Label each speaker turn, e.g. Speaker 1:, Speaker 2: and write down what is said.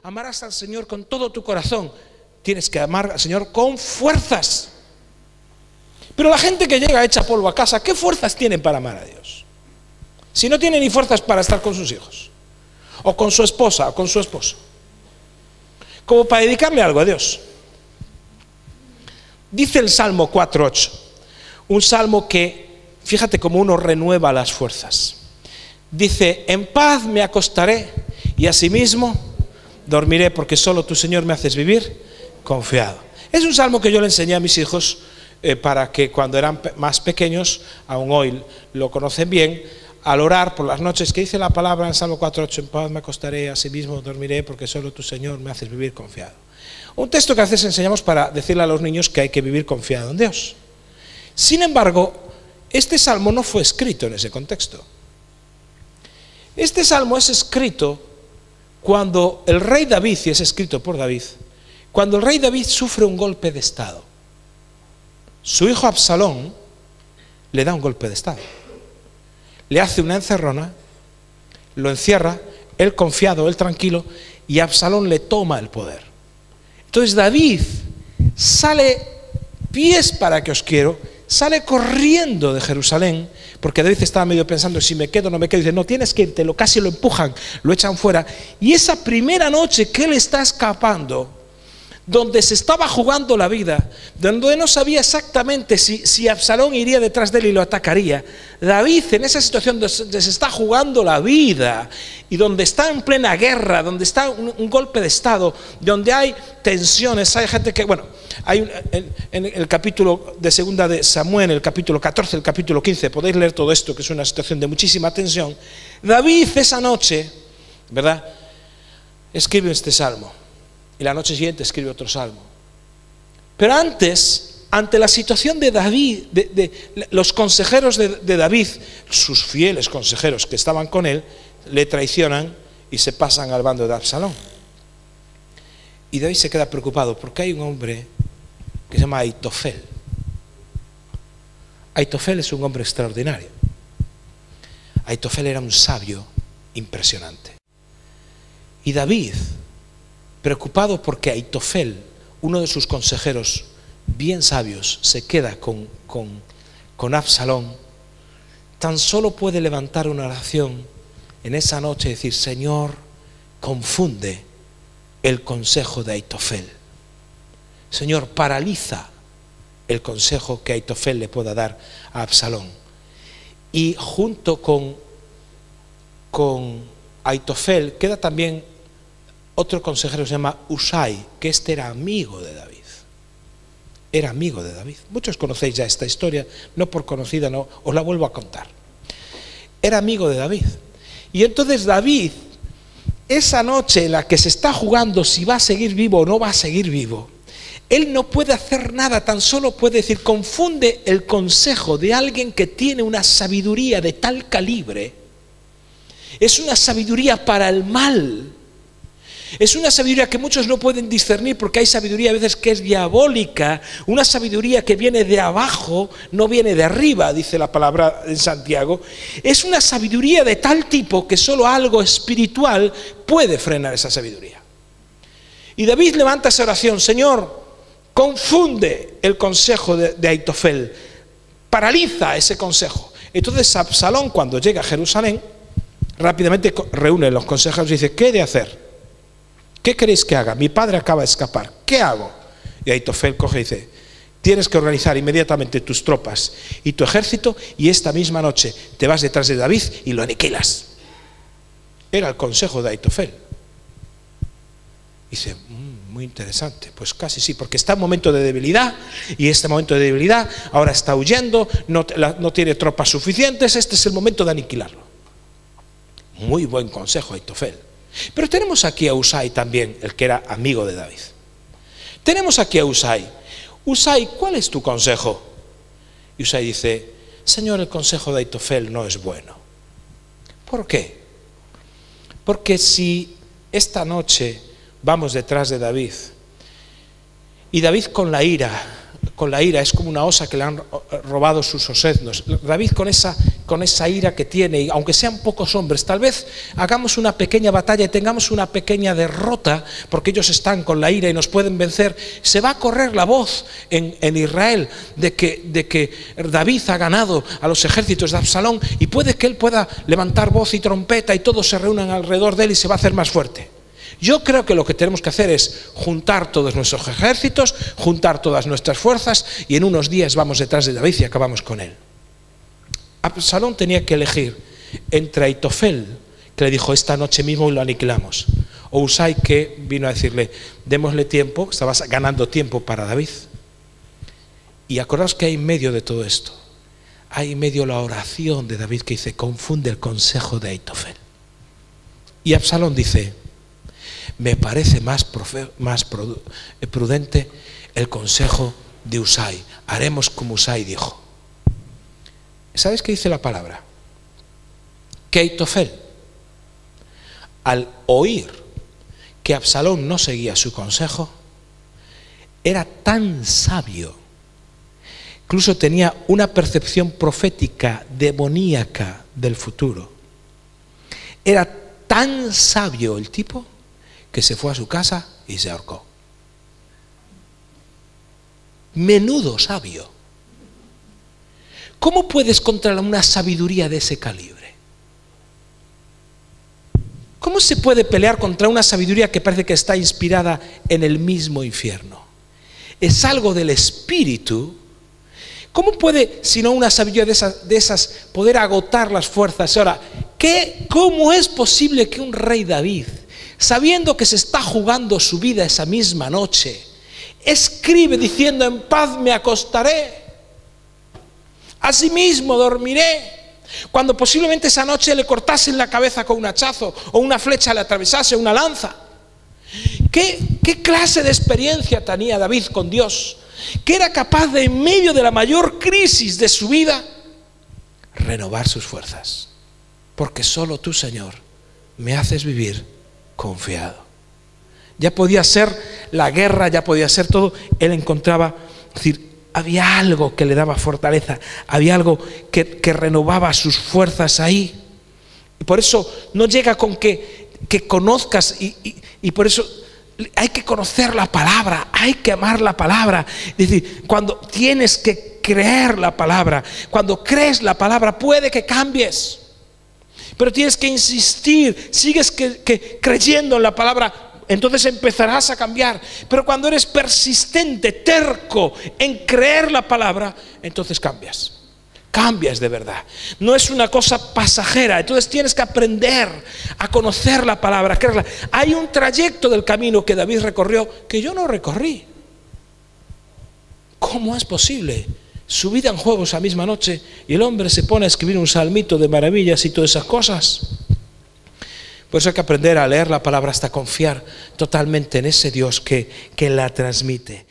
Speaker 1: Amarás al Señor con todo tu corazón. Tienes que amar al Señor con fuerzas. Pero la gente que llega hecha polvo a casa, ¿qué fuerzas tienen para amar a Dios? Si no tiene ni fuerzas para estar con sus hijos, o con su esposa, o con su esposo, como para dedicarle algo a Dios. Dice el Salmo 4:8, un salmo que, fíjate cómo uno renueva las fuerzas. Dice: en paz me acostaré y asimismo dormiré, porque solo tú, Señor, me haces vivir confiado. Es un salmo que yo le enseñé a mis hijos para que cuando eran más pequeños, aún hoy lo conocen bien, al orar por las noches, que dice la palabra en Salmo 4:8, en paz me acostaré, asimismo dormiré, porque solo tú, Señor, me haces vivir confiado. Un texto que a veces enseñamos para decirle a los niños que hay que vivir confiado en Dios. Sin embargo, este salmo no fue escrito en ese contexto. Este salmo es escrito cuando el rey David, y es escrito por David, cuando el rey David sufre un golpe de estado. Su hijo Absalón le da un golpe de estado. Le hace una encerrona, lo encierra, él confiado, él tranquilo, y Absalón le toma el poder. Entonces David sale, pies para que os quiero, sale corriendo de Jerusalén, porque David estaba medio pensando si me quedo o no me quedo. Dice: no, tienes que irte. Casi lo empujan, lo echan fuera. Y esa primera noche que él está escapando, donde se estaba jugando la vida, donde no sabía exactamente si Absalón iría detrás de él y lo atacaría, David, en esa situación donde se está jugando la vida y donde está en plena guerra, donde está un golpe de estado, donde hay tensiones, hay gente que, bueno, hay en el capítulo de segunda de Samuel, el capítulo 14, el capítulo 15, podéis leer todo esto, que es una situación de muchísima tensión. David esa noche, ¿verdad?, escribe este salmo. Y la noche siguiente escribe otro salmo. Pero antes, ante la situación de David, de los consejeros de David, sus fieles consejeros que estaban con él, le traicionan y se pasan al bando de Absalón. Y David se queda preocupado porque hay un hombre que se llama Aitofel. Aitofel es un hombre extraordinario. Aitofel era un sabio impresionante. Y David, preocupado porque Aitofel, uno de sus consejeros bien sabios, se queda con Absalón, tan solo puede levantar una oración en esa noche y decir: Señor, confunde el consejo de Aitofel. Señor, paraliza el consejo que Aitofel le pueda dar a Absalón. Y junto con Aitofel queda también otro consejero que se llama Usai, que este era amigo de David. Era amigo de David. Muchos conocéis ya esta historia, no por conocida, no, os la vuelvo a contar. Era amigo de David. Y entonces David, esa noche en la que se está jugando si va a seguir vivo o no va a seguir vivo, él no puede hacer nada, tan solo puede decir: confunde el consejo de alguien que tiene una sabiduría de tal calibre. Es una sabiduría para el mal. Es una sabiduría que muchos no pueden discernir, porque hay sabiduría a veces que es diabólica, una sabiduría que viene de abajo, no viene de arriba, dice la palabra en Santiago. Es una sabiduría de tal tipo que solo algo espiritual puede frenar esa sabiduría. Y David levanta esa oración: Señor, confunde el consejo de Aitofel, paraliza ese consejo. Entonces Absalón, cuando llega a Jerusalén, rápidamente reúne los consejeros y dice: ¿qué he de hacer? ¿Qué queréis que haga? Mi padre acaba de escapar. ¿Qué hago? Y Aitofel coge y dice: tienes que organizar inmediatamente tus tropas y tu ejército, y esta misma noche te vas detrás de David y lo aniquilas. Era el consejo de Aitofel. Dice: muy interesante. Pues casi sí, porque está en un momento de debilidad, y este momento de debilidad ahora está huyendo, no tiene tropas suficientes, este es el momento de aniquilarlo. Muy buen consejo, Aitofel. Pero tenemos aquí a Usai también, el que era amigo de David. Tenemos aquí a Usai. Usai, ¿cuál es tu consejo? Y Usai dice: Señor, el consejo de Aitofel no es bueno. ¿Por qué? Porque si esta noche vamos detrás de David, y David con la ira, con la ira, es como una osa que le han robado sus oseznos. David con esa ira que tiene, y aunque sean pocos hombres, tal vez hagamos una pequeña batalla y tengamos una pequeña derrota, porque ellos están con la ira y nos pueden vencer. Se va a correr la voz en Israel de que David ha ganado a los ejércitos de Absalón, y puede que él pueda levantar voz y trompeta y todos se reúnan alrededor de él y se va a hacer más fuerte. Yo creo que lo que tenemos que hacer es juntar todos nuestros ejércitos, juntar todas nuestras fuerzas, y en unos días vamos detrás de David y acabamos con él. Absalón tenía que elegir entre Aitofel, que le dijo esta noche mismo lo aniquilamos, o Usai, que vino a decirle démosle tiempo, estabas ganando tiempo para David. Y acordaos que hay en medio de todo esto, hay en medio la oración de David que dice confunde el consejo de Aitofel. Y Absalón dice me parece más prudente el consejo de Usai, haremos como Usai dijo. ¿Sabes qué dice la palabra? Que Aitofel, al oír que Absalón no seguía su consejo, era tan sabio, incluso tenía una percepción profética demoníaca del futuro. Era tan sabio el tipo que se fue a su casa y se ahorcó. Menudo sabio. ¿Cómo puedes controlar una sabiduría de ese calibre? ¿Cómo se puede pelear contra una sabiduría que parece que está inspirada en el mismo infierno? Es algo del espíritu. ¿Cómo puede, si no una sabiduría de esas, poder agotar las fuerzas? Ahora, ¿cómo es posible que un rey David, sabiendo que se está jugando su vida esa misma noche, escribe diciendo en paz me acostaré, asimismo dormiré, cuando posiblemente esa noche le cortasen la cabeza con un hachazo o una flecha le atravesase, una lanza? ¿Qué clase de experiencia tenía David con Dios? Que era capaz de, en medio de la mayor crisis de su vida, renovar sus fuerzas. Porque solo tú, Señor, me haces vivir confiado. Ya podía ser la guerra, ya podía ser todo. Él encontraba, es decir, había algo que le daba fortaleza, había algo que renovaba sus fuerzas ahí. Y por eso no llega con que conozcas, y por eso hay que conocer la palabra, hay que amar la palabra. Es decir, cuando tienes que creer la palabra, cuando crees la palabra puede que cambies, pero tienes que insistir, sigues creyendo en la palabra, entonces empezarás a cambiar. Pero cuando eres persistente, terco en creer la palabra, entonces cambias de verdad. No es una cosa pasajera. Entonces tienes que aprender a conocer la palabra, a creerla. Hay un trayecto del camino que David recorrió que yo no recorrí. ¿Cómo es posible? Su vida en juego esa misma noche y el hombre se pone a escribir un salmito de maravillas y todas esas cosas. Por eso hay que aprender a leer la palabra hasta confiar totalmente en ese Dios que la transmite.